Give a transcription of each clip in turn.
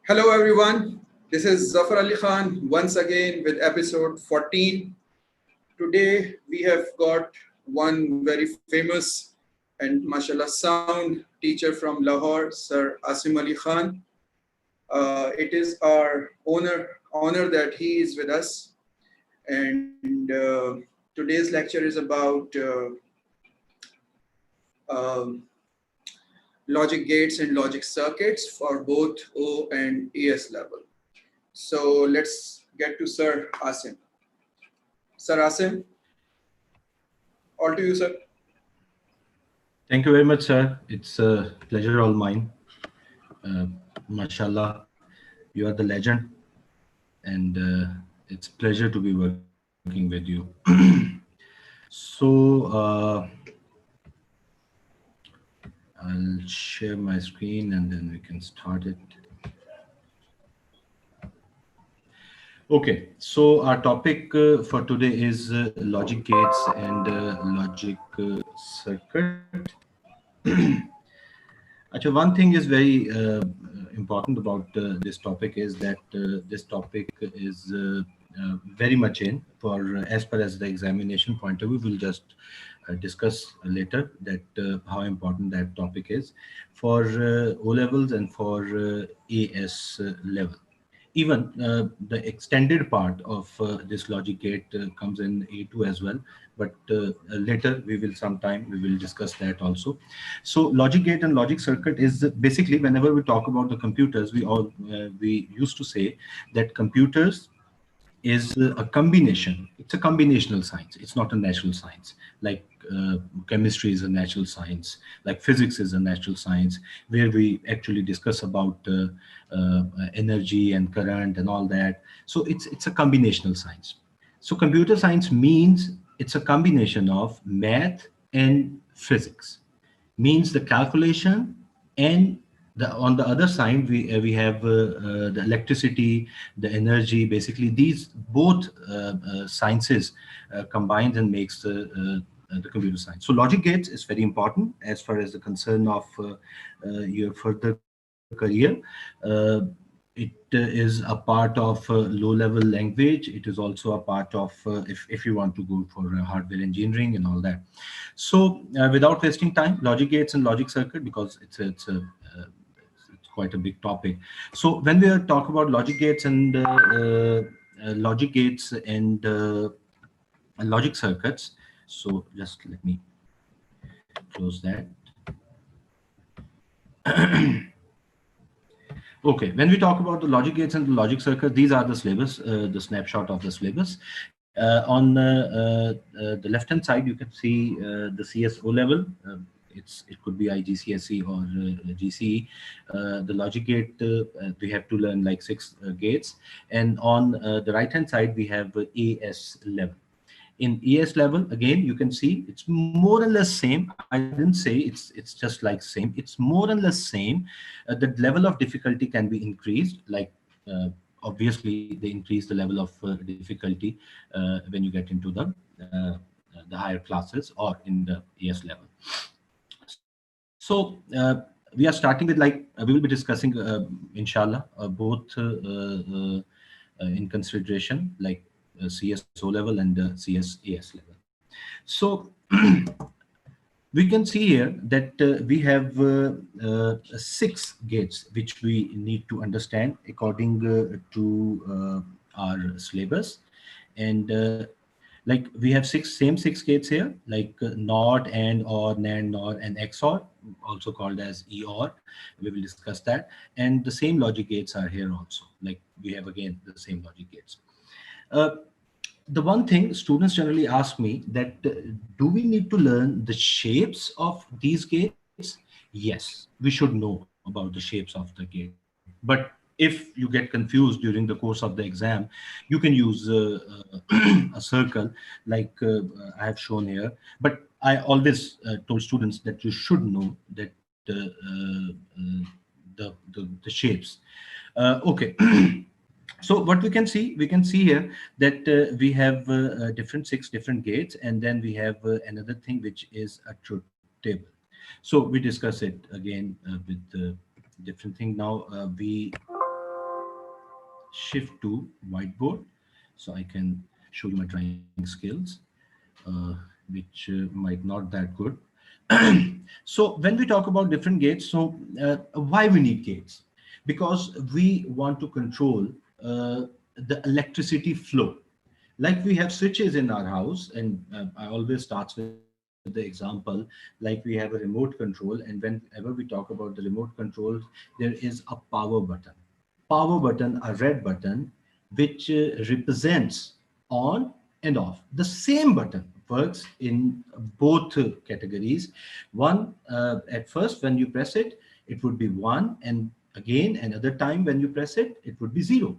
Hello everyone, this is Zafar Ali Khan once again with episode 14. Today we have got one very famous and mashallah sound teacher from Lahore, Sir Asim Ali Khan. It is our honor that he is with us, and today's lecture is about um, logic gates and logic circuits for both O and ES level. So let's get to Sir Asim. Sir Asim, all to you, sir. Thank you very much, sir. It's a pleasure all mine. Mashallah, you are the legend, and it's pleasure to be working with you. So I'll share my screen and then we can start it. Okay, so our topic for today is logic gates and logic circuit. Actually, one thing is very important about this topic is that this topic is very much in for as per as the examination point of view. We'll just discuss later that how important that topic is for O levels and for AS level. Even the extended part of this logic gate comes in A2 as well, but later we will discuss that also. So logic gate and logic circuit is basically, whenever we talk about the computers, we used to say that computers is a combination. It's a combinational science. It's not a natural science. Like chemistry is a natural science, like physics is a natural science, where we actually discuss about energy and current and all that. So it's a combinational science. So computer science means it's a combination of math and physics, means the calculation, and on the other side we have the electricity, the energy. Basically these both sciences combined and makes the computer science. So logic gates is very important as far as the concern of your further career. It is a part of low level language. It is also a part of if you want to go for hardware engineering and all that. So without wasting time, logic gates and logic circuit, because it's quite a big topic. So when we are talk about logic gates and logic circuits, so just let me close that. Okay, when we talk about the logic gates and the logic circuit, these are the syllabus, the snapshot of the syllabus. On the left-hand side, you can see the CSO level. It could be IGCSE or GCE. The logic gate, we have to learn like 6 gates. And on the right-hand side, we have AS level. In ES level, again, you can see it's more or less same. I didn't say it's just like same. It's more or less same. The level of difficulty can be increased. Like obviously, they increase the level of difficulty when you get into the higher classes or in the ES level. So we are starting with we will be discussing, inshallah, both in consideration, like CSO level and CSAS level. So we can see here that we have 6 gates which we need to understand according to our syllabus. And like we have same six gates here, like NOT, AND, OR, NAND, NOR, and XOR, also called as EOR. We will discuss that. And the same logic gates are here also. Like we have again the same logic gates. Uh, the one thing students generally ask me that do we need to learn the shapes of these gates? Yes, we should know about the shapes of the gate. But if you get confused during the course of the exam, you can use a circle like I have shown here. But I always told students that you should know that the shapes. Okay. So what we can see here that we have different 6 different gates, and then we have another thing which is a truth table. So we discuss it again with different thing. Now we shift to whiteboard so I can show you my drawing skills, which might not that good. So when we talk about different gates, so why we need gates? Because we want to control the electricity flow. Like we have switches in our house, and I always starts with the example, like we have a remote control, and whenever we talk about the remote control, there is a power button, a red button, which represents on and off. The same button works in both categories. One, at first, when you press it, it would be one, and again, another time when you press it, it would be zero.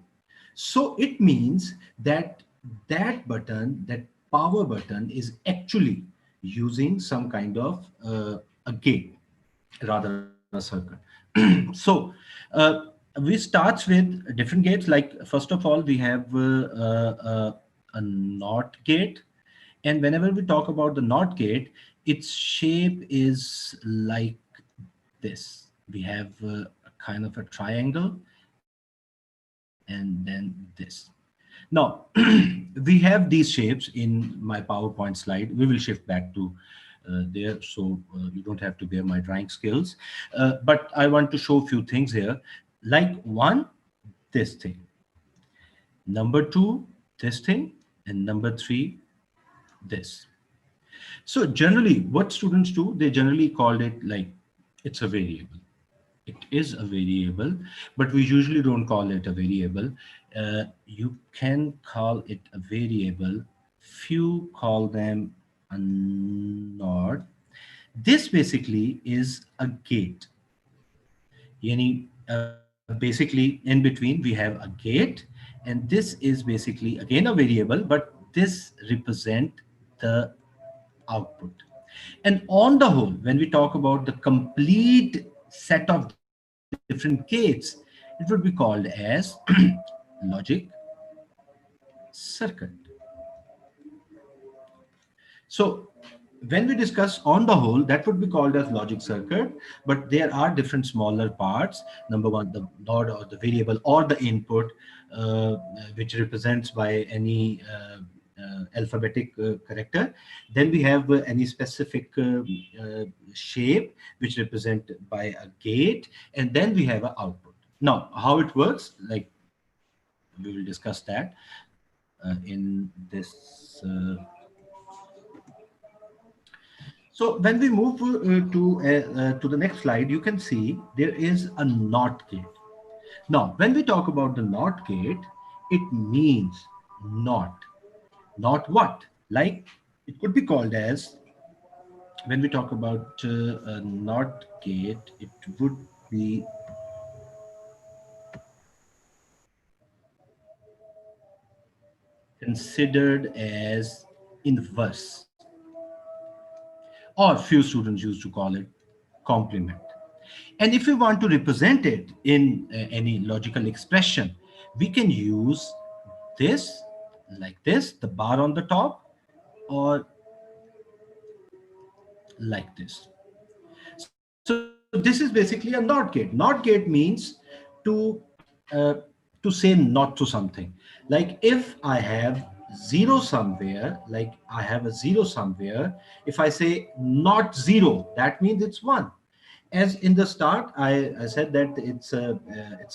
So it means that that button, that power button, is actually using some kind of a gate, rather a circuit. So we starts with different gates. Like first of all, we have a NOT gate, and whenever we talk about the NOT gate, its shape is like this. We have a kind of a triangle, and then this. Now, we have these shapes in my PowerPoint slide. We will shift back to there, so you don't have to bear my drawing skills. But I want to show a few things here. Like one, this thing. Number two, this thing. And number three, this. So generally, what students do, they generally call it like it's a variable. It is a variable, but we usually don't call it a variable. You can call it a variable. Few call them a node. This basically is a gate. Yani, basically, in between, we have a gate, and this is basically again a variable, but this represent the output. And on the whole, when we talk about the complete set of different gates, it would be called as logic circuit. So when we discuss on the whole, that would be called as logic circuit, but there are different smaller parts. Number one, the node or the variable or the input, which represents by any alphabetic character. Then we have any specific shape, which represent by a gate, and then we have an output. Now, how it works, like we will discuss that in this. So when we move to the next slide, you can see there is a NOT gate. Now, when we talk about the NOT gate, it means not. Not what? Like it could be called as, when we talk about a NOT gate, it would be considered as inverse, or few students used to call it complement. And if we want to represent it in any logical expression, we can use this, like this, the bar on the top, or like this. So this is basically a NOT gate. NOT gate means to to say not to something. Like if I have zero somewhere, like I have a zero somewhere, if I say not zero, that means it's one. As in the start, I said that it's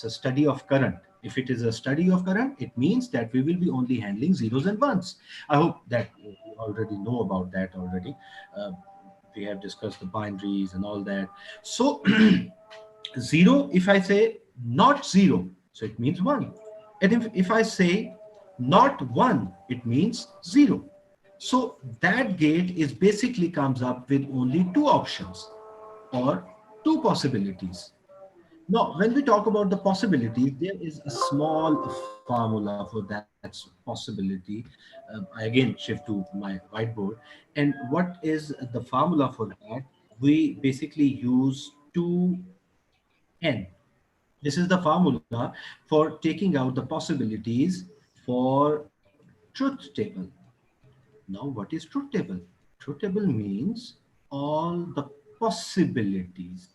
a study of current. If it is a study of current, it means that we will be only handling zeros and ones. I hope that you already know about that already. Uh, we have discussed the binaries and all that. So zero, if I say not zero, so it means one. And if I say not one, it means zero. So that gate is basically comes up with only two options or two possibilities. Now, when we talk about the possibilities, there is a small formula for that possibility. I again shift to my whiteboard. And what is the formula for that? We basically use 2n. This is the formula for taking out the possibilities for truth table. Now, what is truth table? Truth table means all the possibilities,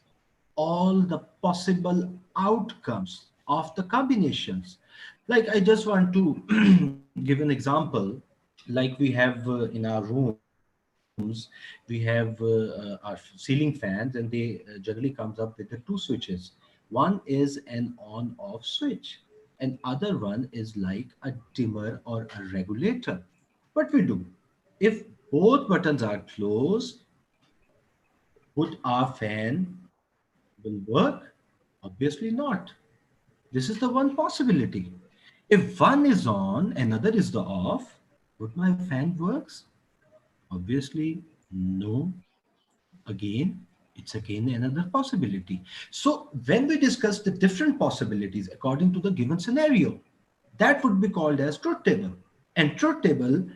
all the possible outcomes of the combinations. Like I just want to give an example. Like we have in our rooms, we have our ceiling fans, and they generally comes up with the two switches. One is an on-off switch, and other one is like a dimmer or a regulator. What we do? If both buttons are closed, would our fan will work? Obviously not. This is the one possibility. If one is on, another is the off, would my fan works? Obviously, no. Again, it's again another possibility. So when we discuss the different possibilities according to the given scenario, that would be called as truth table. And truth table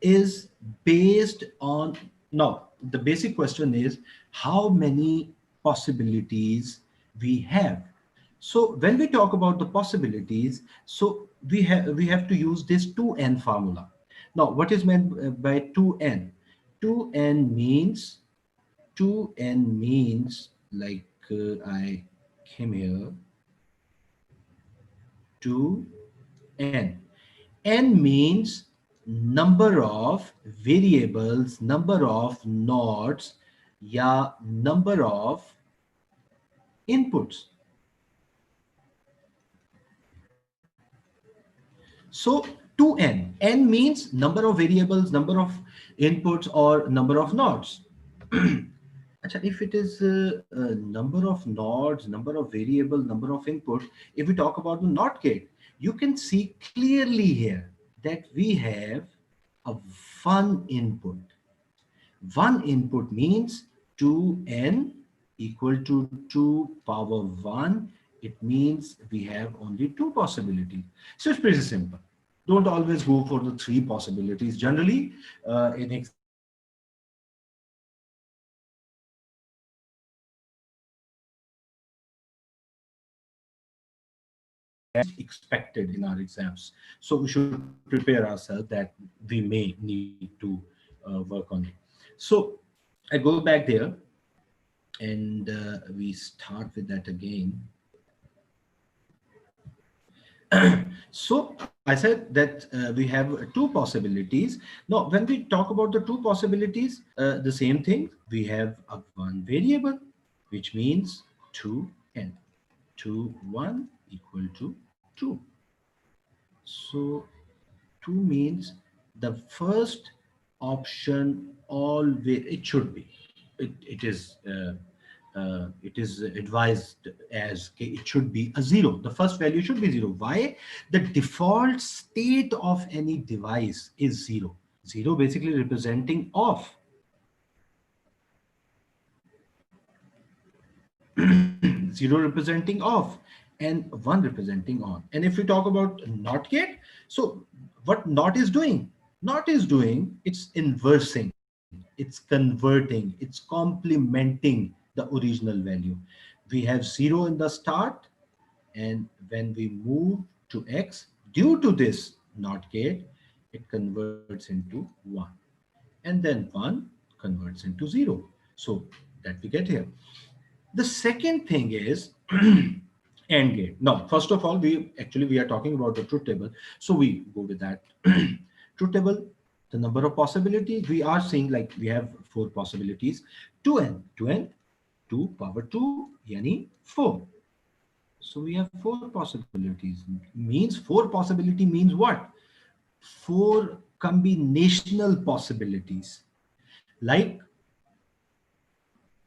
is based on, now the basic question is how many possibilities we have. So when we talk about the possibilities, so we have to use this 2n formula. Now what is meant by 2n? 2n means 2n means like I came here, 2n. N means number of variables, number of nodes, yeah, number of inputs. So 2n. N means number of variables, number of inputs, or number of nodes. Acha, if it is number of nodes, number of variable, number of input, if we talk about the NOT gate, you can see clearly here that we have a one input. One input means 2n equal to 2 power 1. It means we have only two possibilities. So it's pretty simple. Don't always go for the three possibilities. Generally, in examinations, expected in our exams. So we should prepare ourselves that we may need to work on it. So I go back there and we start with that again. So I said that we have two possibilities. Now, when we talk about the two possibilities, the same thing, we have a one variable, which means 2n. 2, 1 equal to 2. So 2 means the first option always, it should be. It is advised as okay, it should be a zero. The first value should be zero. Why? The default state of any device is zero. Zero basically representing off. Zero representing off and one representing on. And if we talk about not gate, so what not is doing? Not is doing, it's inversing, it's converting, it's complementing the original value. We have zero in the start, and when we move to x, due to this not gate, it converts into 1. And then 1 converts into 0. So that we get here. The second thing is AND gate. Now, first of all, we are talking about the truth table, so we go with that. Truth table, the number of possibilities we are seeing, like we have four possibilities. 2n, 2 power 2, yani 4. So we have four possibilities. Means four possibility means what? Four combinational possibilities. Like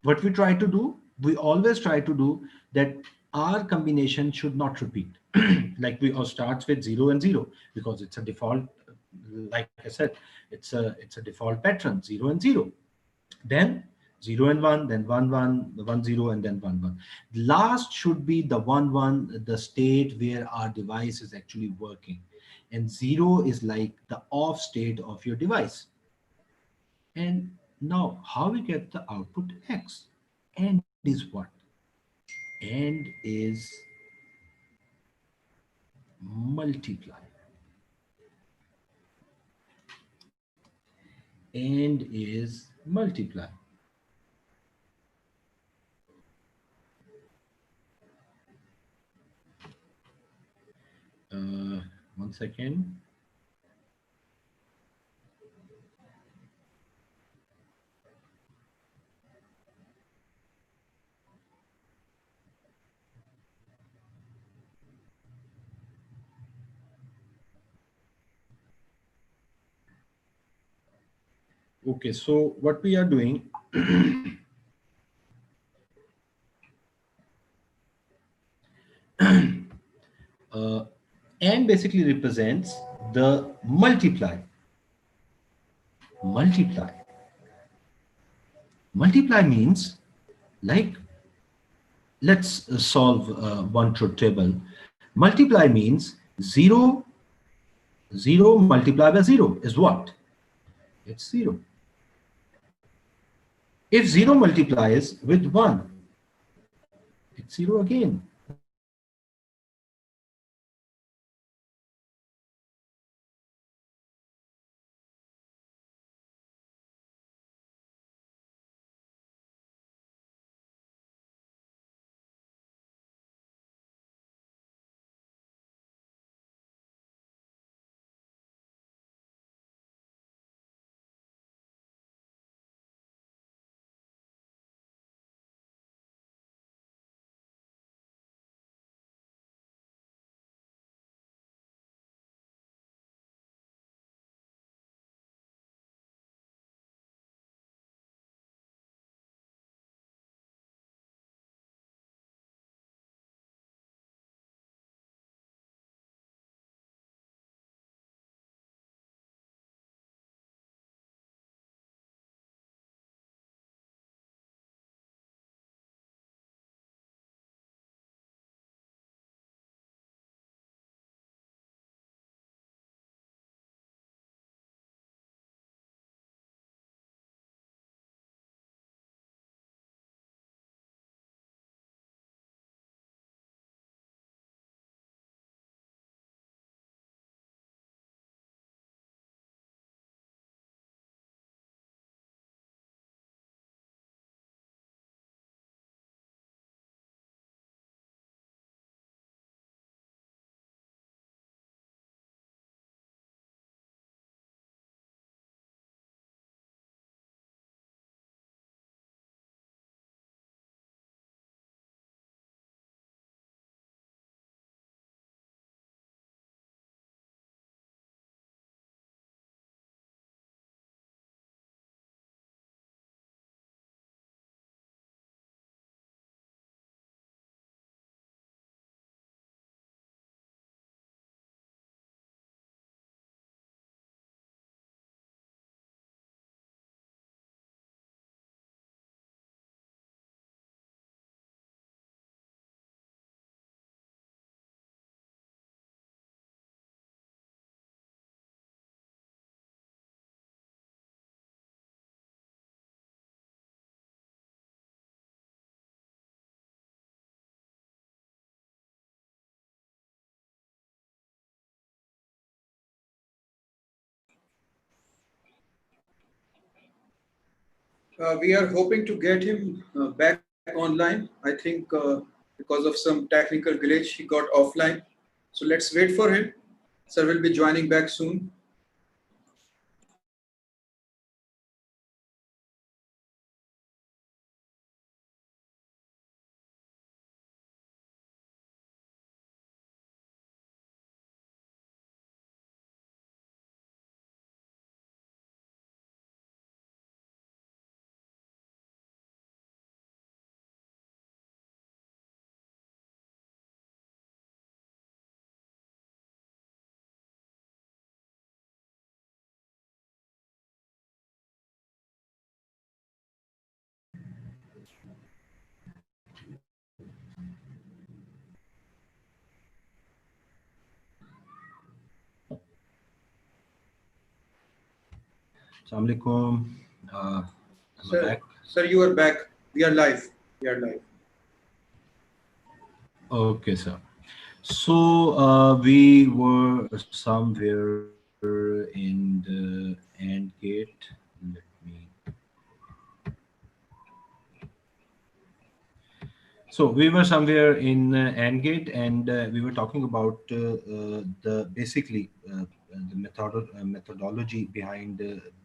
what we try to do, we always try to do that our combination should not repeat. Like we all starts with 0 and 0 because it's a default, like I said, it's a default pattern, 0 and 0. Then 0 and 1, then 1 1, the 1 0, and then 1 1. Last should be the 1 1, the state where our device is actually working, and 0 is like the off state of your device. And now, how we get the output x? And is what? And is multiply. And is multiply. second. Okay, so what we are doing, uh, and basically represents the multiply. Multiply. Multiply means, like, let's solve one truth table. Multiply means 0, 0 multiplied by 0 is what? It's 0. If 0 multiplies with 1, it's 0 again. That's the multiply. We are hoping to get him back online. I think because of some technical glitch, he got offline. So let's wait for him. Sir will be joining back soon. Assalamu alaikum. Am I back? Sir, you are back. We are live. We are live. Okay, sir. So we were somewhere in the end gate. Let me. So we were somewhere in AND gate, and we were talking about the basically the methodology behind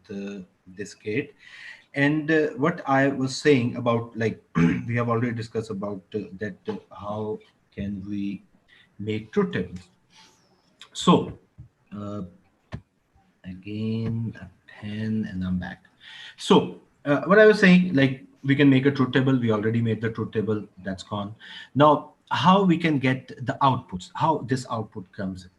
the this gate, and what I was saying about, like, we have already discussed about that how can we make truth tables. So uh, again a pen, and I'm back. So what I was saying, like, we can make a truth table. We already made the truth table, that's gone. Now how we can get the outputs, how this output comes in.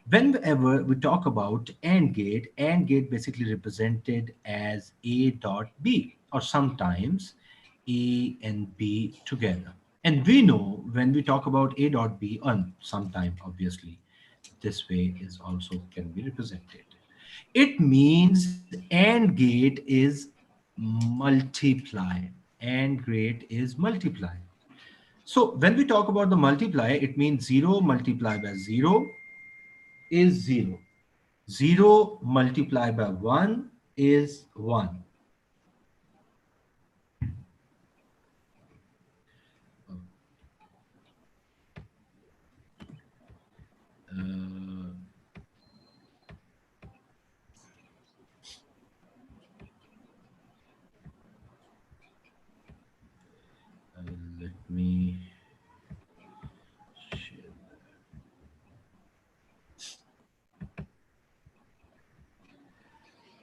Whenever we talk about AND gate basically represented as A dot B, or sometimes A and B together. And we know when we talk about A dot B on sometime, obviously, this way is also can be represented. It means AND gate is multiply. AND gate is multiply. So when we talk about the multiply, it means 0 multiplied by 0 is 0. 0 multiplied by 1 is 1. Uh, Let me share.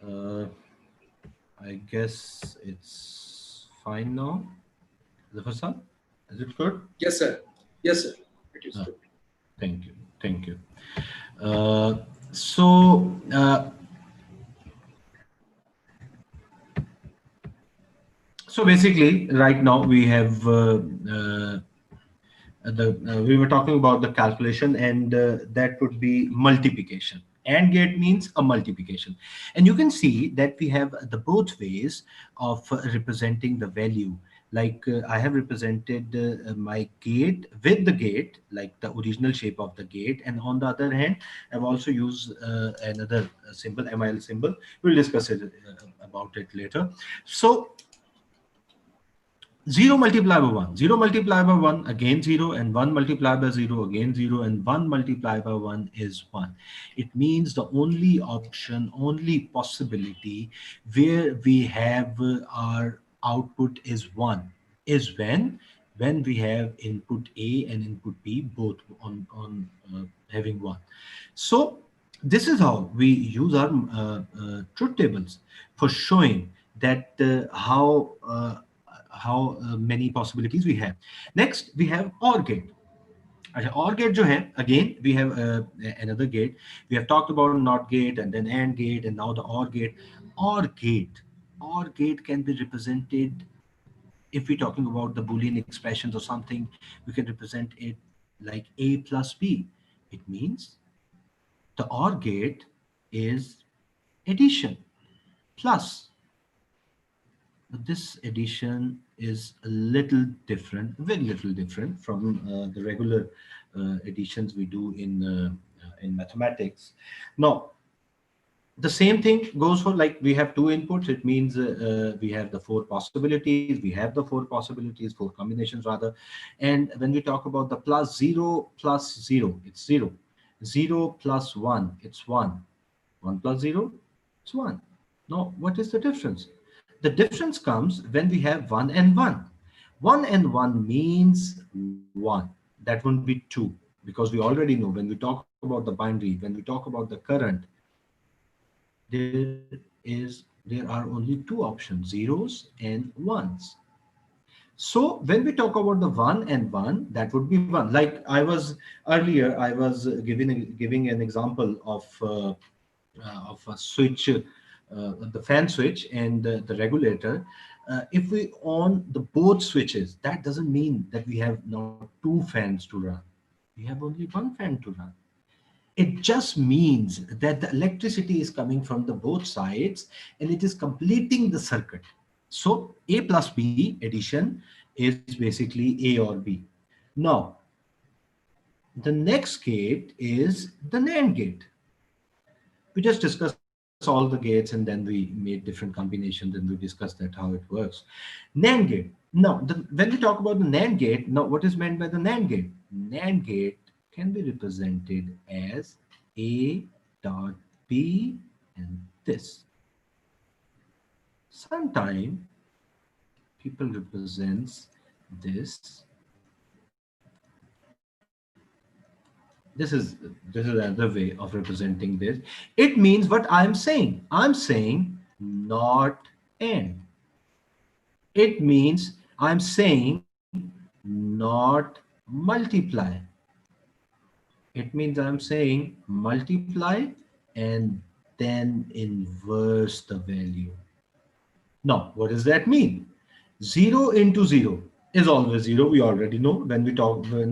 Uh, I guess it's fine now. Zafar, is it good? Yes, sir. Yes, sir. It is Ah, good. thank you. Thank you. Uh, so, uh, so basically, right now we have the we were talking about the calculation, and that would be multiplication. AND gate means a multiplication, and you can see that we have the both ways of representing the value. Like I have represented my gate with the gate, like the original shape of the gate, and on the other hand, I've also used another symbol, MIL symbol. We'll discuss it about it later. So 0 multiplied by 1, 0 multiplied by 1, again 0, and 1 multiplied by 0, again 0, and 1 multiplied by 1 is 1. It means the only option, only possibility where we have our output is 1 is when we have input A and input B both on having 1. So this is how we use our truth tables for showing that how many possibilities we have. Next we have OR gate. अच्छा, OR gate जो है, again we have another gate. We have talked about NOT gate and then AND gate and now the OR gate. OR gate, OR gate can be represented, if we're talking about the Boolean expressions or something, we can represent it like A plus B. It means the OR gate is addition plus. But this addition is a little different, very little different from the regular additions we do in mathematics. Now, the same thing goes for, like, we have two inputs. It means we have the four possibilities. We have the four possibilities, four combinations rather. And when we talk about the plus 0, it's 0. 0 plus 1, it's 1. 1 plus 0, it's 1. Now, what is the difference? The difference comes when we have 1 and 1. 1 and 1 means 1. That won't be 2, because we already know when we talk about the binary, when we talk about the current, there are only two options, zeros and ones. So when we talk about the 1 and 1, that would be 1. Like I was earlier, I was giving an example of a switch, the fan switch and the regulator. If we on the both switches, that doesn't mean that we have now two fans to run. We have only one fan to run. It just means that the electricity is coming from the both sides and it is completing the circuit. So A plus B addition is basically A or B. Now, the next gate is the NAND gate. We just discussed about the all the gates and then we made different combinations and we discussed that how it works. NAND gate. Now, when we talk about the NAND gate, now what is meant by the NAND gate? NAND gate can be represented as A dot B and this. Sometimes people represents this. This is another way of representing this. It means what I'm saying. I'm saying not and. It means I'm saying not multiply. It means I'm saying multiply and then inverse the value. Now, what does that mean? 0 into 0 is always 0. We already know when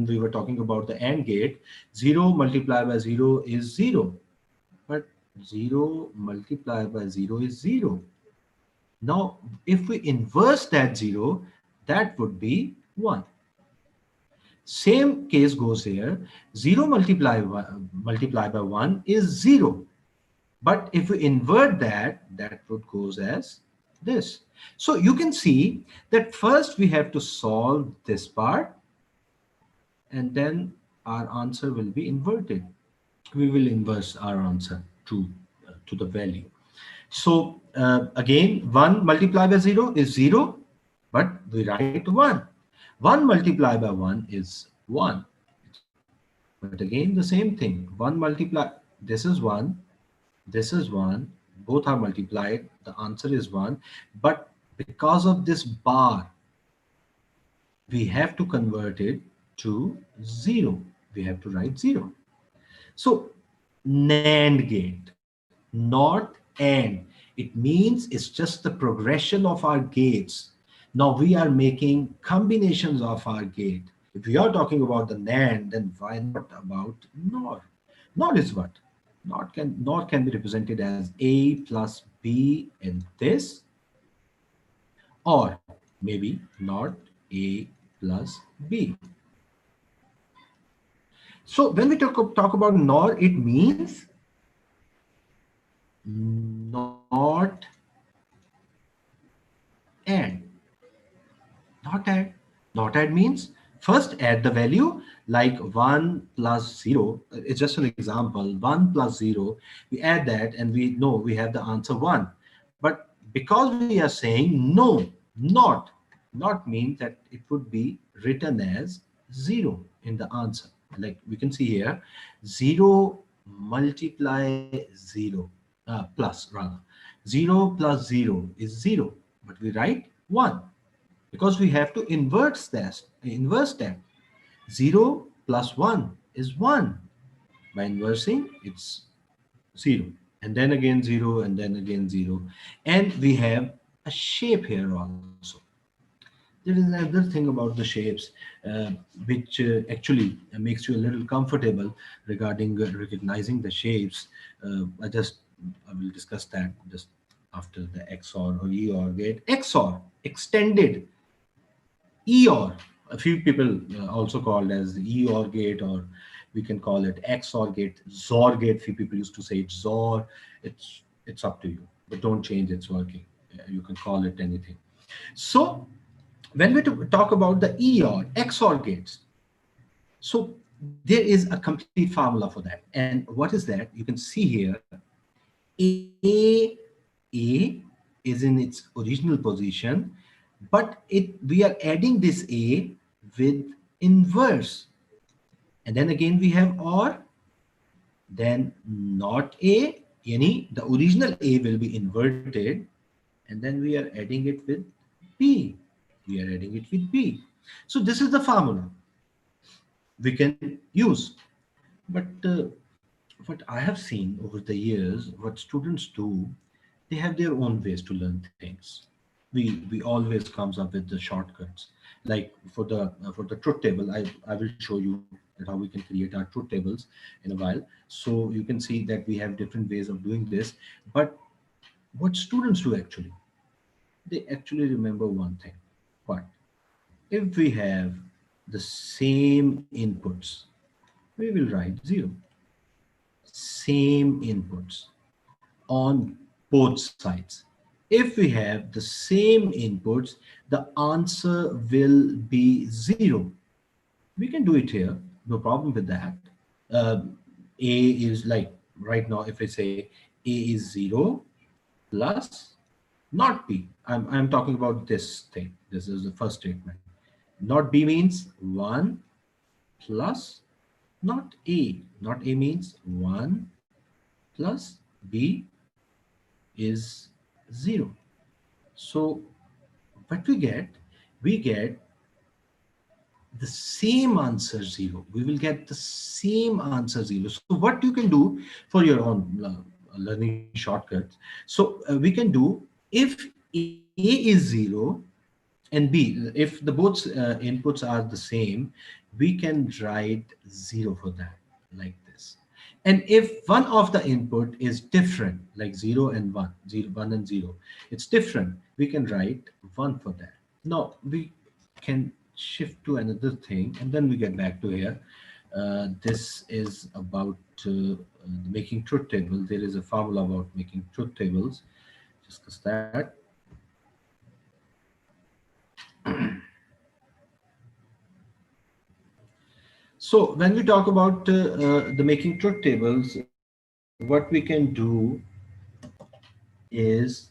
we were talking about the AND gate, 0 multiplied by 0 is 0. But 0 multiplied by 0 is 0. Now, if we inverse that 0, that would be 1. Same case goes here. 0 multiplied by 1 is 0. But if we invert that, that would goes as this. So you can see that first we have to solve this part and then our answer will be inverted. We will inverse our answer to the value. So again, 1 multiplied by 0 is 0, but we write 1. 1 multiplied by 1 is 1. But again, the same thing. 1 multiply, this is 1, this is 1, both are multiplied, the answer is 1. But because of this bar, we have to convert it to 0. We have to write 0. So NAND gate, not AND. It means it's just the progression of our gates. Now we are making combinations of our gate. If we are talking about the NAND, then why not about NOR? NOR is what? NOR can be represented as A plus B in this, or maybe not A plus B. So when we talk about NOR, it means not add. Not add. Not add means first add the value like 1 plus 0. It's just an example. 1 plus 0. We add that and we know we have the answer 1. But because we are saying no, not means that it would be written as 0 in the answer. Like we can see here, 0 multiply 0 plus rather. 0 plus 0 is 0, but we write 1 because we have to inverse that. 0 plus 1 is 1. By inversing, it's 0. And then again 0, and then again 0. And we have a shape here also. There is another thing about the shapes which actually makes you a little comfortable regarding recognizing the shapes. I will discuss that just after the XOR or EOR gate. XOR, extended EOR. A few people also called as the EOR gate, or we can call it XOR gate, XOR gate. Few people used to say it's XOR. It's up to you, but don't change its working. You can call it anything. So when we talk about the EOR, XOR gates, so there is a complete formula for that. And what is that? You can see here, A is in its original position, but we are adding this A with inverse. And then again we have OR, then not A, yani the original A will be inverted, and then we are adding it with B. We are adding it with B. So this is the formula we can use. But what I have seen over the years, what students do, they have their own ways to learn things. We always comes up with the shortcuts. Like for the truth table, I will show you that how we can create our truth tables in a while. So you can see that we have different ways of doing this. But what students do actually, they actually remember one thing. What? If we have the same inputs, we will write 0. Same inputs. on both sides. If we have the same inputs, the answer will be 0. We can do it here, no problem with that. A is like right now, if I say A is 0 plus not B, I'm talking about this thing. This is the first statement. Not B means 1 plus not A. Not A means 1 plus B is 0. So what we get the same answer 0. We will get the same answer 0. So what you can do for your own learning shortcuts. So we can do, if A is 0 and B, if the both inputs are the same, we can write 0 for that, like this. And if one of the input is different, like 0 and 1, 0, 1 and 0, it's different, we can write 1 for that. Now we can shift to another thing and then we get back to here. This is about making truth table. There is a formula about making truth tables. Discuss that. So when we talk about the making truth tables, what we can do is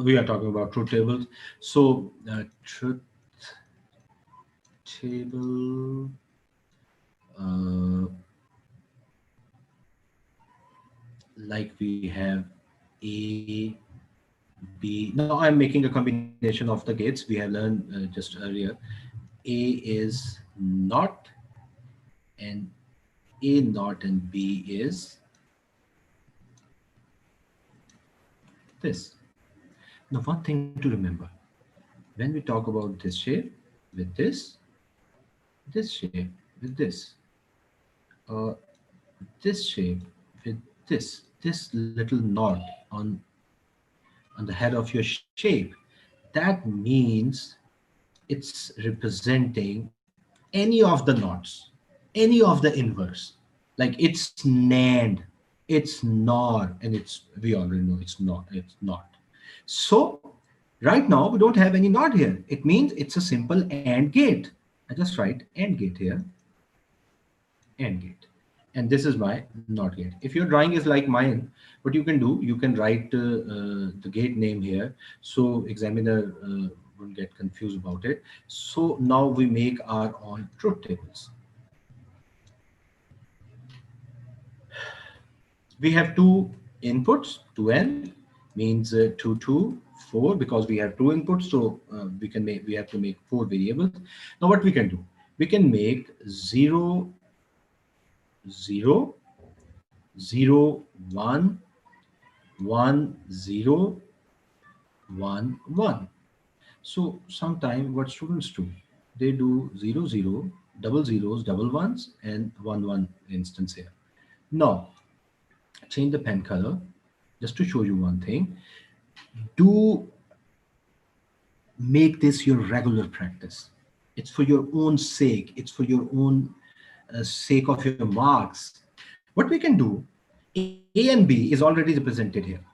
we are talking about truth tables. So truth table, uh, like we have A, B. Now I'm making a combination of the gates. We have learned just earlier. A is not, and A not and B is this. Now one thing to remember, when we talk about this shape with this shape with uh, this shape with this little knot on the head of your shape, that means it's representing any of the knots, any of the inverse. Like it's NAND, it's NOR, and we already know it's not. So right now we don't have any NOT here. It means it's a simple AND gate. I just write AND gate here, AND gate. And this is my NOT gate. If your drawing is like mine, what you can do, you can write the gate name here, so examiner won't get confused about it. So now we make our own truth tables. We have two inputs, 2n means 2, 2, 4, because we have two inputs, so we have to make 4 variables. Now what we can do, we can make 0, 0, 0, 1, 1, 0, 1, 1. So sometime what students do, they do 0, 0, double zeros, double ones, and 1, 1 instance here. Now change the pen color just to show you one thing. Do make this your regular practice. It's for your own sake, it's for your own sake of your marks. What we can do, A and B is already represented here.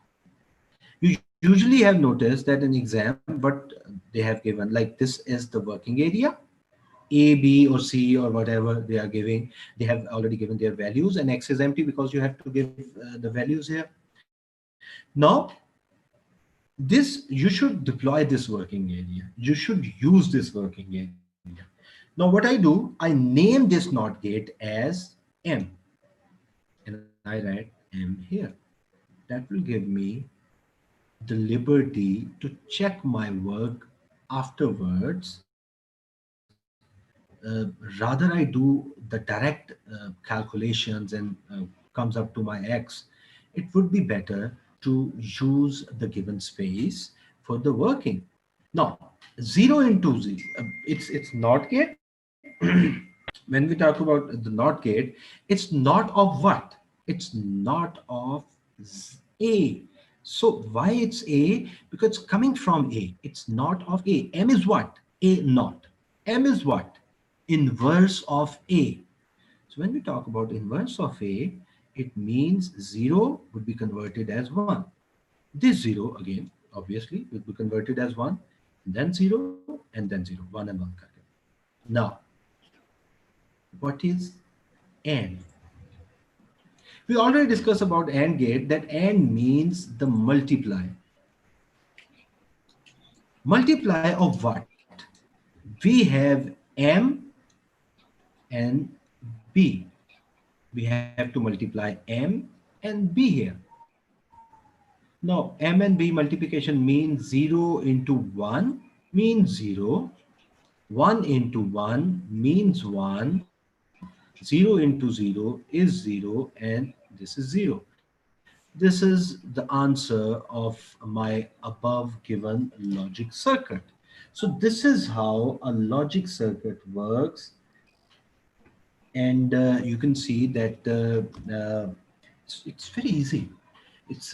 You usually have noticed that in exam what they have given, like this is the working area, A, B, or C, or whatever they are giving, they have already given their values, and X is empty because you have to give the values here. Now this, you should deploy this working area, you should use this working area. Now what I do, I name this NOT gate as M, and I write M here. That will give me the liberty to check my work afterwards. Rather I do the direct calculations and comes up to my X, it would be better to use the given space for the working. Now 0 into 0, it's NOT gate. When we talk about the NOT gate, it's not of what? It's not of A. So why it's A? Because coming from A, it's not of A. M is what? A not. M is what? inverse of A. So when we talk about inverse of A, it means 0 would be converted as 1. This 0 again, obviously, will be converted as 1, then 0, and then 0, 1 and 1 करके. Now, what is AND? We already discussed about AND gate, that AND means the multiply. Multiply of what? We have M and B. We have to multiply M and B here. Now, M and B multiplication means 0 into 1 means 0, 1 into 1 means 1, 0 into 0 is 0, and this is 0. This is the answer of my above given logic circuit. So this is how a logic circuit works, and you can see that it's very easy. It's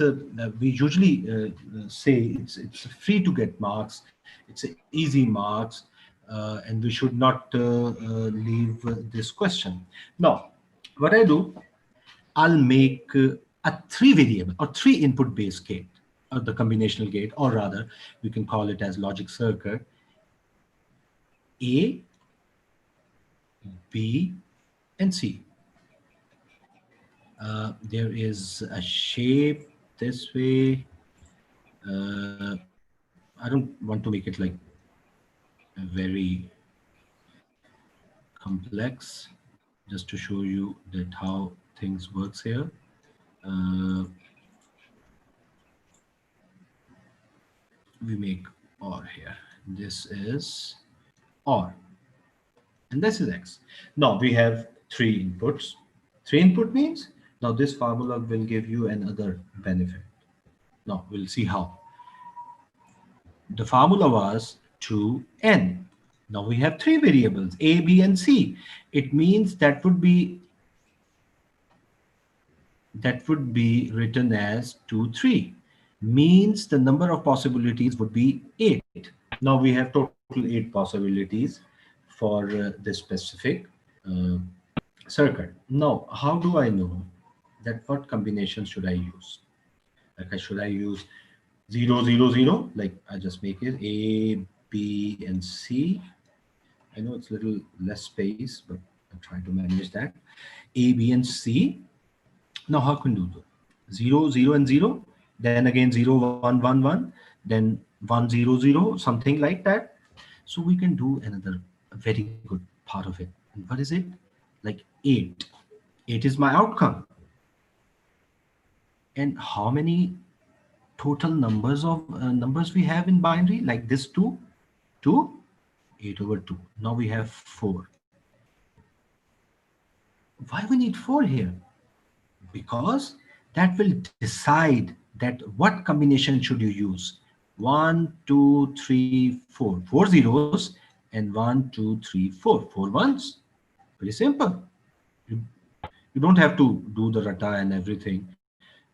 we usually say it's free to get marks. It's a easy marks, and we should not leave this question. Now, what I do, I'll make a three variable or three input based gate, or the combinational gate, or rather, we can call it as logic circuit. A, B, and C. There is a shape this way. I don't want to make it like very complex, just to show you that how things works here. Uh, we make OR here. This is OR, and this is X. Now we have three inputs. Three input means now this formula will give you another benefit. Now we'll see how. The formula was 2n. Now we have three variables, A, B, and C. It means that would be written as 2, 3. Means the number of possibilities would be 8. Now we have total 8 possibilities for this specific uh, circuit. Now, how do I know that what combination should I use? Like, should I use 0, 0, 0? Like, I just make it A, B, and C. I know it's a little less space, but I'm trying to manage that. A, B, and C. Now, how can you do that? 0, 0, and 0, then again 0, 1, 1, 1, then 1, 0, 0, something like that. So we can do another very good part of it. And what is it? Like 8. 8 is my outcome. And how many total numbers we have in binary? Like this 2, 2, 8 over 2. Now we have 4. Why we need 4 here? Because that will decide that what combination should you use. 1, 2, 3, 4. 4 zeros and 1, 2, 3, 4. 4 ones. Very simple. You, you don't have to do the rata and everything.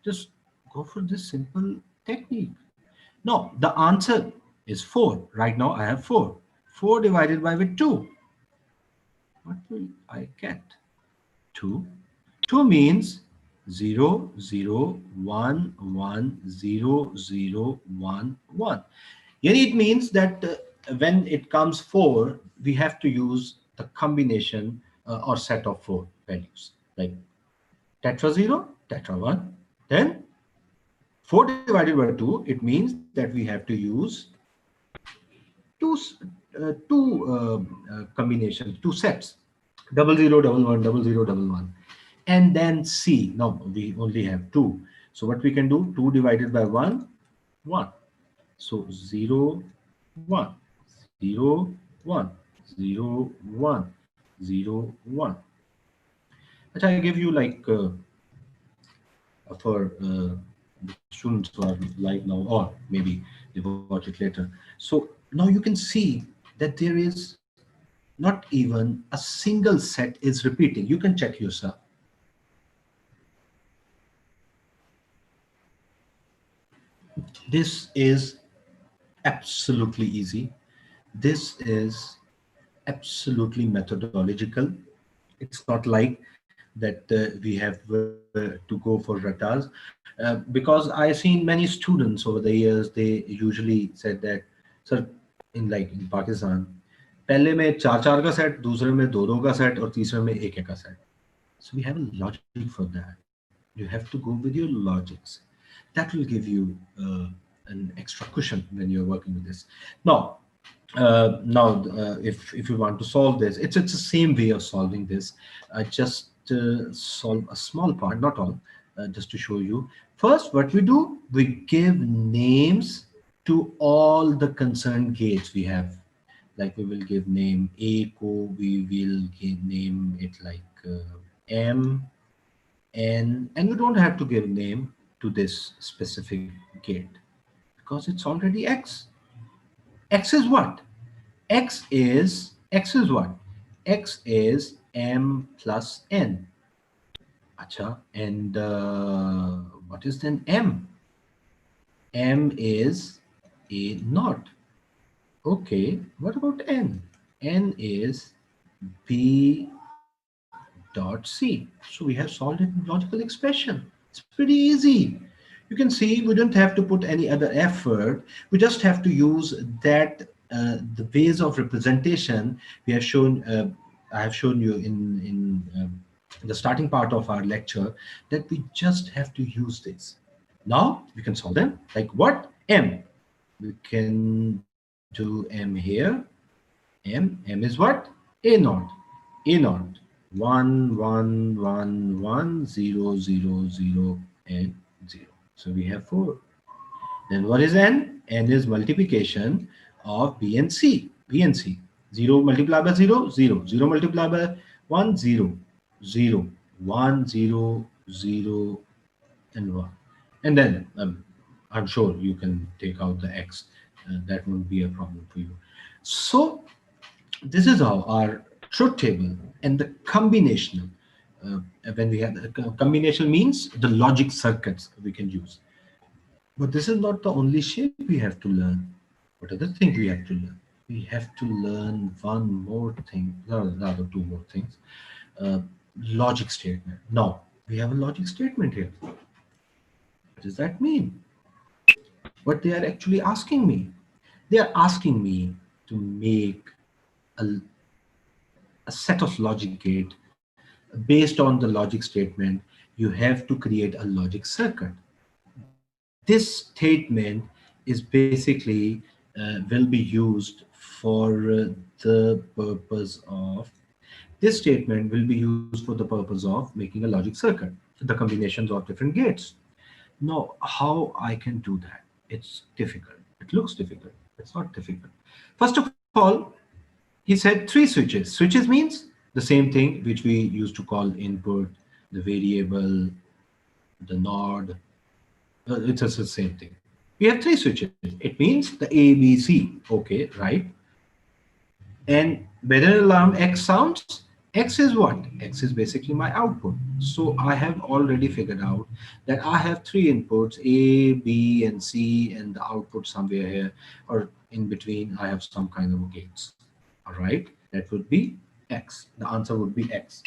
Just go for this simple technique. No, the answer is 4. Right now I have 4. 4 divided by with 2. What will I get? 2. 2 means 0, 0, 1, 1, 0, 0, 1, 1. Yani it means that when it comes 4, we have to use the combination or set of 4 values. Like tetra 0, tetra 1. Then 4 divided by 2, it means that we have to use two combinations, two sets. Double 0, double 1, double 0, double 1. And then C. Now we only have 2. So what we can do? 2 divided by 1, 1. So 0, 1, 0, 1, 0, 1, 0, 1. But I give you like for the students who are live now, or maybe they watch it later. So now you can see that there is not even a single set is repeating. You can check yourself. This is absolutely easy. This is absolutely methodological. It's not like that we have to go for ratas, because I seen many students over the years, they usually said that, sir, in like in Pakistan, पहले में चार चार का set, दूसरे में दो का set और तीसरे में एक का set. So we have a logic for that. You have to go with your logics. That will give you an extra cushion when you're working with this. Now, if you want to solve this, it's the same way of solving this. I just solve a small part, not all, just to show you. First, what we do, we give names to all the concerned gates we have. Like we will give name A co, we will give name it like M, N, and you don't have to give name to this specific gate because it's already X. X is what? X is what? X is M plus N. Acha, and what is then M? M is A naught. Okay, what about N? N is B dot C. So we have solved it in logical expression. It's pretty easy. You can see we don't have to put any other effort. We just have to use that the ways of representation we have shown. I have shown you in the starting part of our lecture that we just have to use this. Now we can solve them. Like what? M. We can do M here. M is what? A naught. A naught. 1 1 1 1 0 0 0 and 0. So we have 4. Then what is N? N is multiplication of B and C. B and C. 0 multiplied by 0, 0. 0 multiplied by 1, 0. 0. 1, 0, 0, and 1. And then I'm sure you can take out the X. That won't be a problem for you. So this is how our truth table and the combinational. When we have the combinational means the logic circuits we can use. But this is not the only shape we have to learn. What other thing we have to learn? We have to learn one more thing, rather two more things. Uh, Logic statement. Now we have a logic statement here. What does that mean? What they are actually asking me? They are asking me to make a, a set of logic gate based on the logic statement. You have to create a logic circuit. This statement is basically will be used for the purpose of this statement will be used for the purpose of making a logic circuit, the combinations of different gates. Now, how I can do that? It's difficult. It looks difficult. It's not difficult. First of all, he said 3 switches. Switches means the same thing which we used to call input, the variable, the node. It's just the same thing. We have 3 switches. It means the A, B, C. Okay, right? And when an alarm X sounds, X is what? X is basically my output. So I have already figured out that I have 3 inputs, A, B, and C, and the output somewhere here, or in between, I have some kind of gates. All right, that would be X. The answer would be X.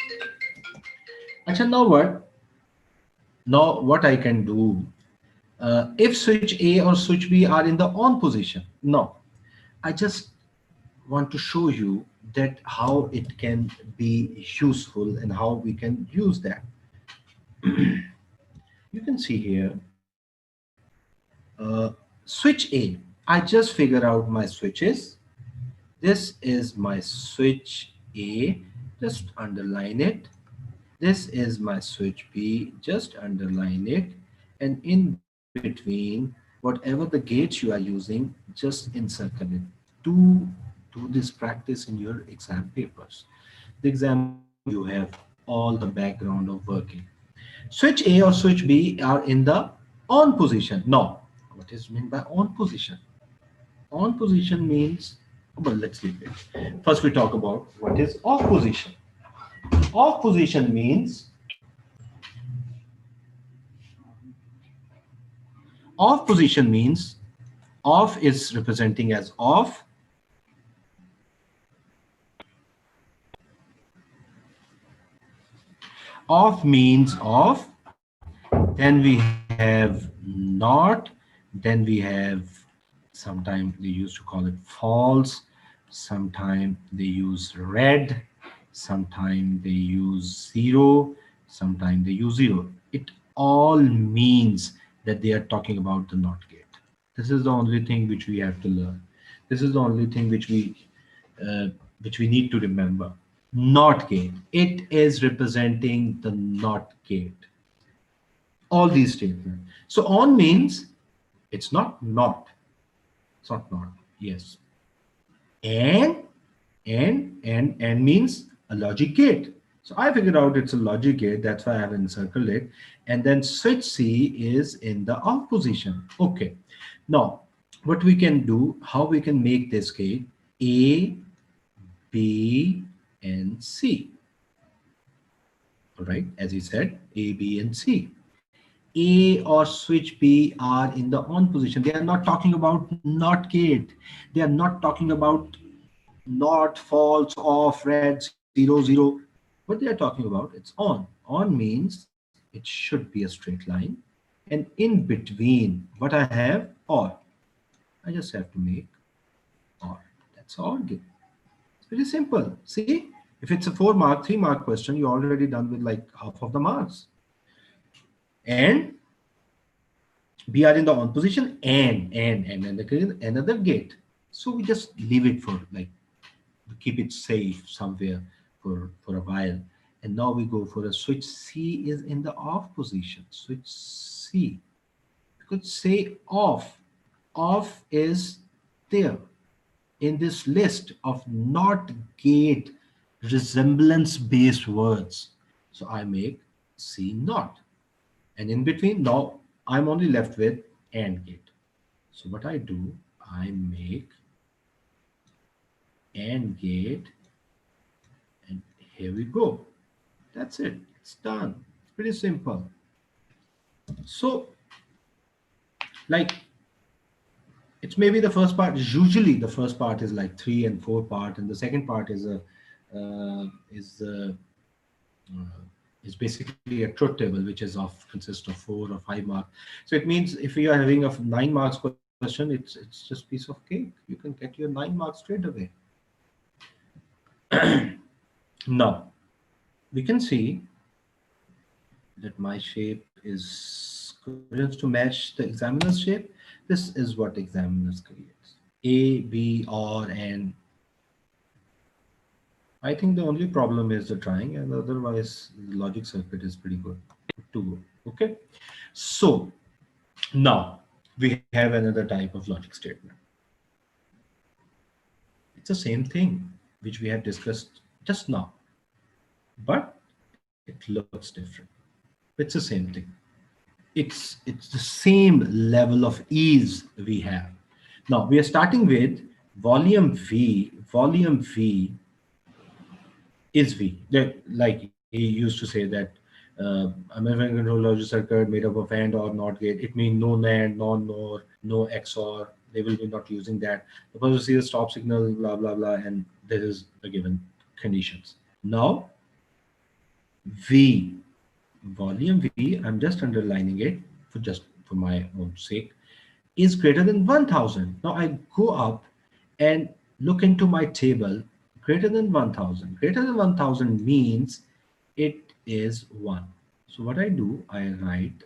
Actually, now what? Now what I can do, if switch A or switch B are in the on position, no, I just want to show you that how it can be useful and how we can use that. You can see here, switch A. I just figure out my switches. This is my switch A, just underline it. This is my switch B, just underline it. And in between, whatever the gates you are using, just encircle it. Do, do this practice in your exam papers. The exam papers, you have all the background of working. Switch A or switch B are in the on position. No, what is meant by on position? On position means, well, let's leave it. First, we talk about what is off position. Off position means, off position means, off is representing as off, Of means of, then we have not, then we have, sometimes they used to call it false, sometimes they use red, sometimes they use zero, sometimes they use zero. It all means that they are talking about the not gate. This is the only thing which we have to learn. This is the only thing uh, which we need to remember. Not gate. It is representing the not gate. All these statements. So on means it's not. It's not. Yes. And and means a logic gate. So I figured out it's a logic gate. That's why I have encircled it. And then switch C is in the off position. Okay. Now, what we can do, how we can make this gate A, B, and C. All right. As he said, A, B, and C. A or switch B are in the on position. They are not talking about not gate. They are not talking about not, false, off, red, zero, zero. What they are talking about, it's on. On means it should be a straight line. And in between, what I have, or. I just have to make or. That's all. It's very simple. See, if it's a 4 mark, 3 mark question, you're already done with like half of the marks. And we are in the on position and again another gate. So we just leave it for like, keep it safe somewhere for a while. And now we go for a switch. C is in the off position. Switch C. You could say off. Off is there in this list of not gate resemblance based words. So I make C not. And in between, now I'm only left with AND gate. So what I do, I make AND gate, and here we go. That's it. It's done. It's pretty simple. So, like, it's maybe the first part. Usually, the first part is like 3 and 4 part, and the second part is a is is basically a truth table, which is of consists of 4 or 5 marks. So it means if you are having a 9 marks question, it's just piece of cake. You can get your 9 marks straight away. Now we can see that my shape is going to match the examiner's shape. This is what examiners creates. A, B, or, and. I think the only problem is the trying, and otherwise the logic circuit is pretty good to go. Okay. So now we have another type of logic statement. It's the same thing which we have discussed just now, but it looks different. It's the same thing. It's the same level of ease we have. Now we are starting with volume V. Volume V is V. Like he used to say that American control logic circuit made up of AND or NOT gate. It means no NAND, no NOR, no XOR. They will be not using that. Suppose you see a stop signal, blah blah blah, and this is the given conditions. Now V, volume V, I'm just underlining it for my own sake, is greater than 1000. Now I go up and look into my table. Greater than 1000. Greater than 1000 means it is 1. So what I do, I write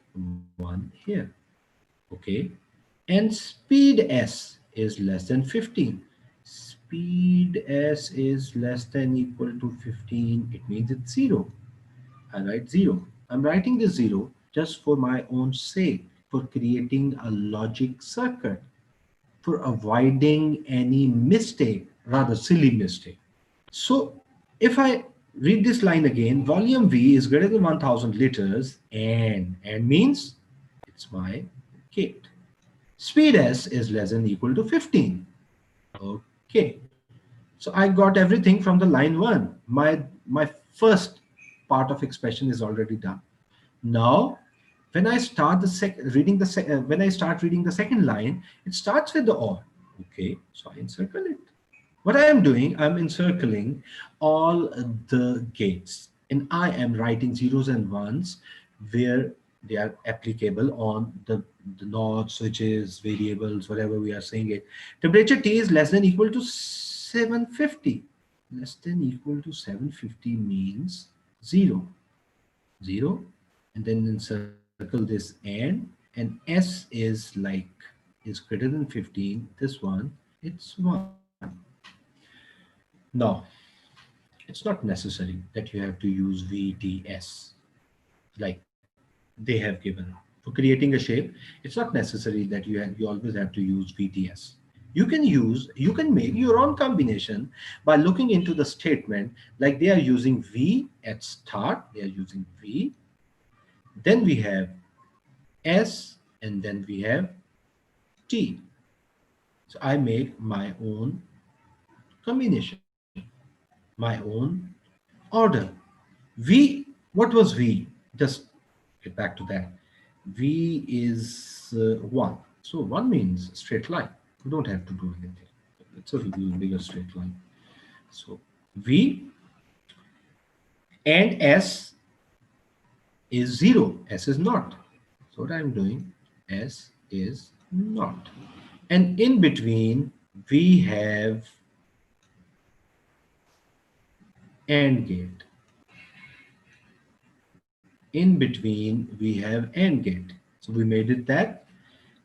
1 here. Okay. And speed S is less than 15. Speed S is less than equal to 15. It means it's 0. I write 0. I'm writing this 0 just for my own sake, for creating a logic circuit, for avoiding any mistake, rather silly mistake. So if I read this line again, volume V is greater than 1000 liters, and means it's my gate. Speed S is less than equal to 15. Okay. So I got everything from the line 1. My first part of expression is already done. Now, when I start when I start reading the second line, it starts with the or. Okay, so I encircle it. What I am doing, I'm encircling all the gates. and I am writing zeros and ones where they are applicable on the nodes, switches, variables, whatever we are saying it. Temperature T is less than equal to 750. Less than equal to 750 means 0, 0, and then encircle this and S is like is greater than 15. This one, it's 1. Now, it's not necessary that you have to use VTS like they have given. For creating a shape, it's not necessary that you always have to use VTS. You can make your own combination by looking into the statement, like they are using V at start, they are using V, then we have S, and then we have T. So I make my own combination, my own order. V, what was V? Just get back to that. V is 1. So 1 means straight line. You don't have to do anything. It's a bigger straight line. So V and S is 0. S is not. So what I'm doing, S is not. And in between, we have AND gate. In between, we have AND gate. So we made it that.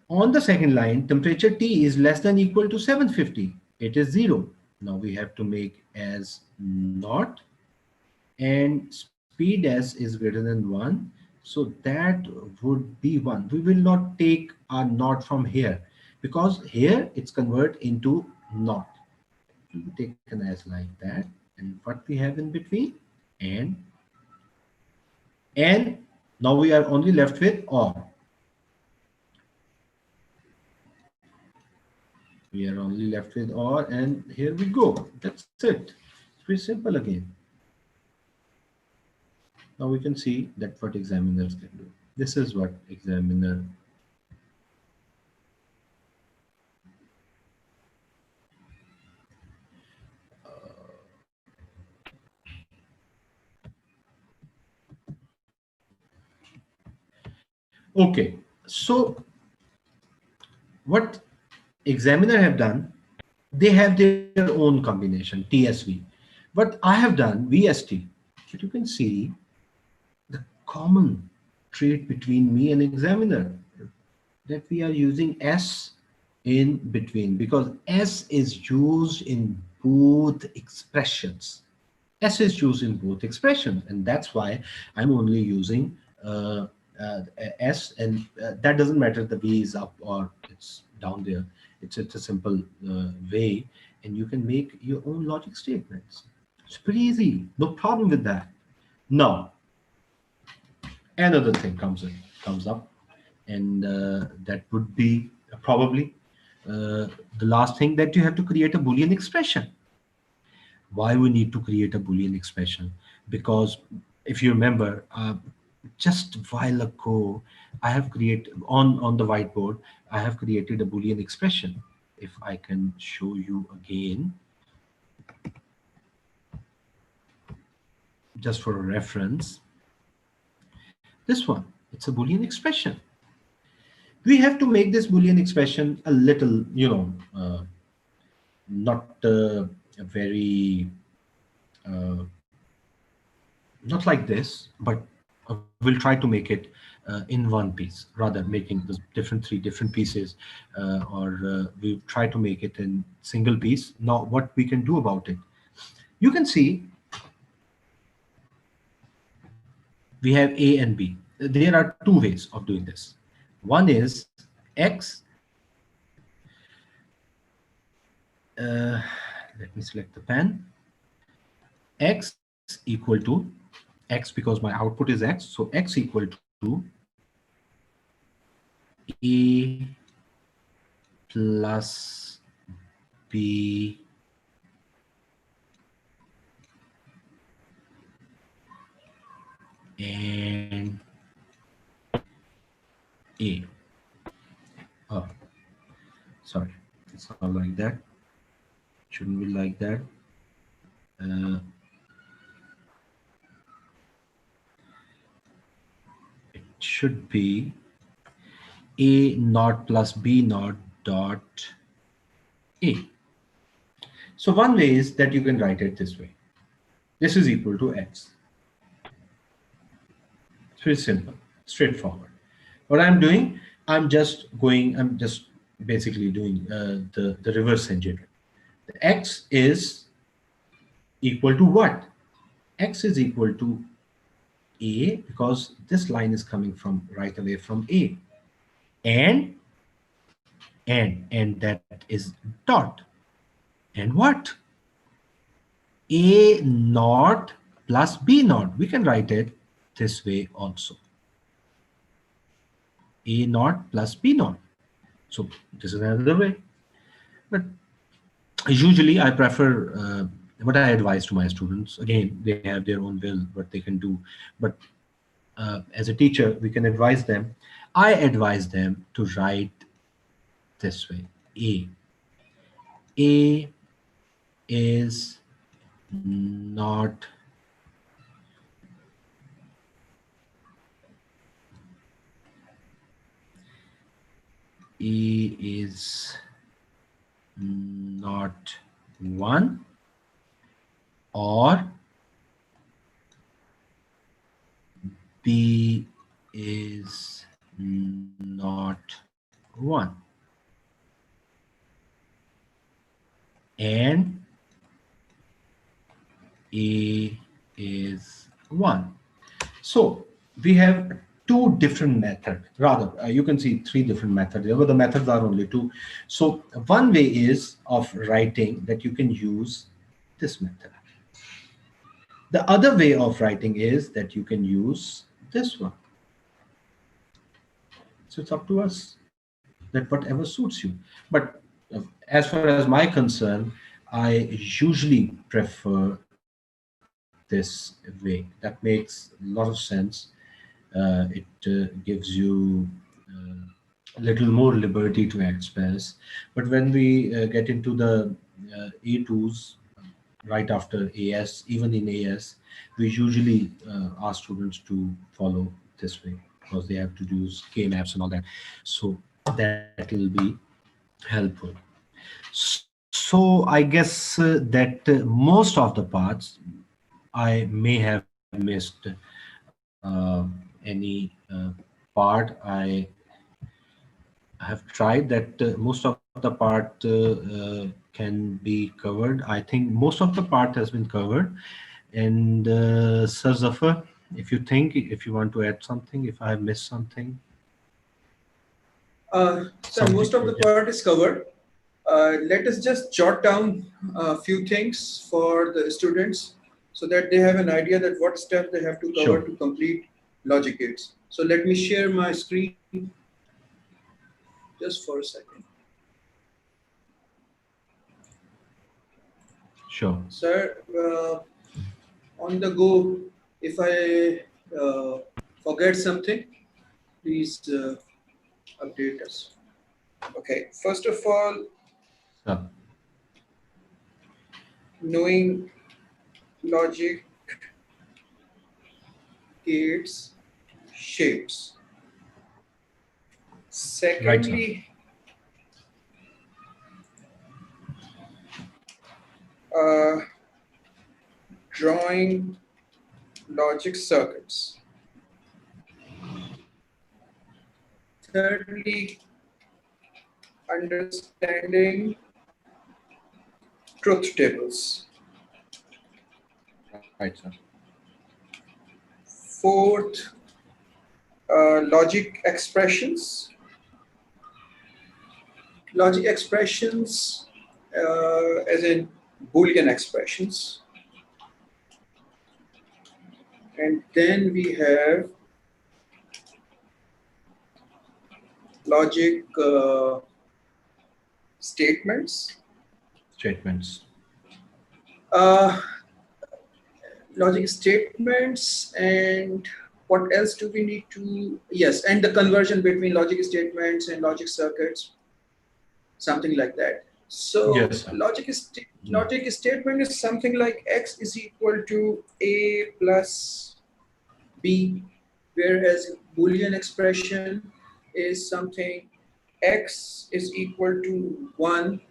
On the second line, temperature T is less than equal to 750. It is 0. Now we have to make as not, and speed S is greater than 1. So that would be 1. We will not take our not from here because here it's convert into not. It will be taken as like that. And what we have in between? And and now we are only left with or. We are only left with or, and here we go. That's it. It's pretty simple again. Now we can see that what examiners can do. This is what examiner okay. So what examiner have done, they have their own combination, TSV. What I have done, VST. But you can see the common trait between me and examiner, that we are using S in between, because S is used in both expressions. S is used in both expressions, and that's why I'm only using uh, S, and that doesn't matter the V is up or it's down there. It's a simple way, and you can make your own logic statements. It's pretty easy, no problem with that. Now, another thing comes up, and that would be probably the last thing, that you have to create a Boolean expression. Why we need to create a Boolean expression? Because if you remember, just a while ago, I have created on the whiteboard, I have created a Boolean expression. If I can show you again, just for a reference, this one, it's a Boolean expression. We have to make this Boolean expression a little, not very, uh, not like this, but we'll try to make it in one piece, rather making the three different pieces, or we try to make it in single piece. Now, what we can do about it? You can see we have A and B. There are two ways of doing this. One is X. Let me select the pen. X equal to X, because my output is X. So X equal to A plus B and A. Oh, sorry, it's not like that. Shouldn't be like that. Uh, should be A naught plus B naught dot A. So one way is that you can write it this way. This is equal to X. It's very simple, straightforward. What I'm doing, I'm just basically doing the reverse engineering. The X is equal to what? X is equal to A, because this line is coming from right away from A. And that is dot. And what? A naught plus B naught. We can write it this way also. A naught plus B naught. So this is another way. But usually I prefer what I advise to my students. Again, they have their own will, what they can do. But as a teacher, we can advise them. I advise them to write this way. A is not A is not 1, or B is not 1, and A is 1. So we have two different methods. Rather, you can see three different methods, but the methods are only two. So one way is of writing that you can use this method. The other way of writing is that you can use this one. So it's up to us that whatever suits you. But as far as my concern, I usually prefer this way. That makes a lot of sense. It gives you a little more liberty to express. But when we get into the A2s, right after AS, even in AS, we usually ask students to follow this way because they have to use K maps and all that. So that will be helpful. So I guess that most of the parts I may have missed any part. I have tried that most of the part can be covered. I think most of the part has been covered. And Sir Zafar, if you want to add something, if I have missed something. So most of the part is covered. Let us just jot down a few things for the students so that they have an idea that what steps they have to cover to complete logic gates. So let me share my screen just for a second. Sure. Sir, on the go, if I forget something, please update us. Okay, first of all, knowing logic gates shapes. Secondly, drawing logic circuits. Thirdly, understanding truth tables. Right, sir. Fourth, logic expressions. Logic expressions as in Boolean expressions. And then we have logic statements. Logic statements, and what else do we need to? Yes, and the conversion between logic statements and logic circuits, something like that. So yes, logic statement is something like X is equal to A plus B whereas Boolean expression is something x is equal to 1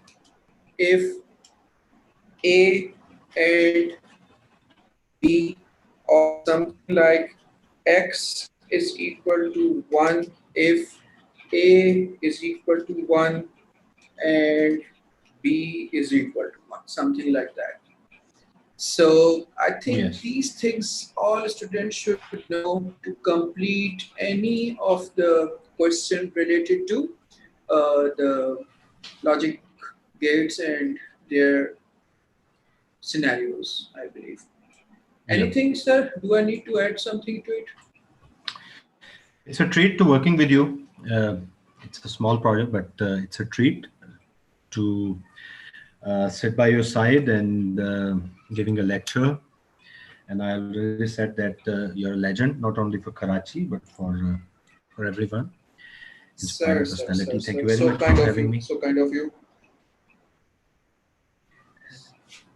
if A and B, or something like x is equal to 1 if A is equal to 1 and B is equal to 1, something like that. So I think Yes. these things all students should know to complete any of the question related to the logic gates and their scenarios, I believe. Yeah. Anything, sir? Do I need to add something to it? It's a treat to working with you. It's a small project, but it's a treat to sit by your side and giving a lecture. And I already said that you're a legend, not only for Karachi, but for everyone. Inspiring personality. Thank you very So much for kind of having you. me. So kind of you,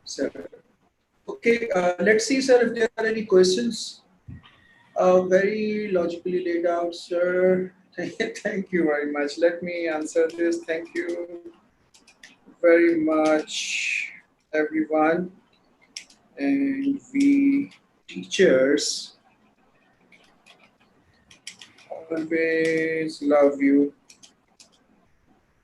sir. Okay, let's see, sir, if there are any questions. Very logically laid out, sir. Thank you very much. Let me answer this. Thank you very much, everyone. And we teachers always love you.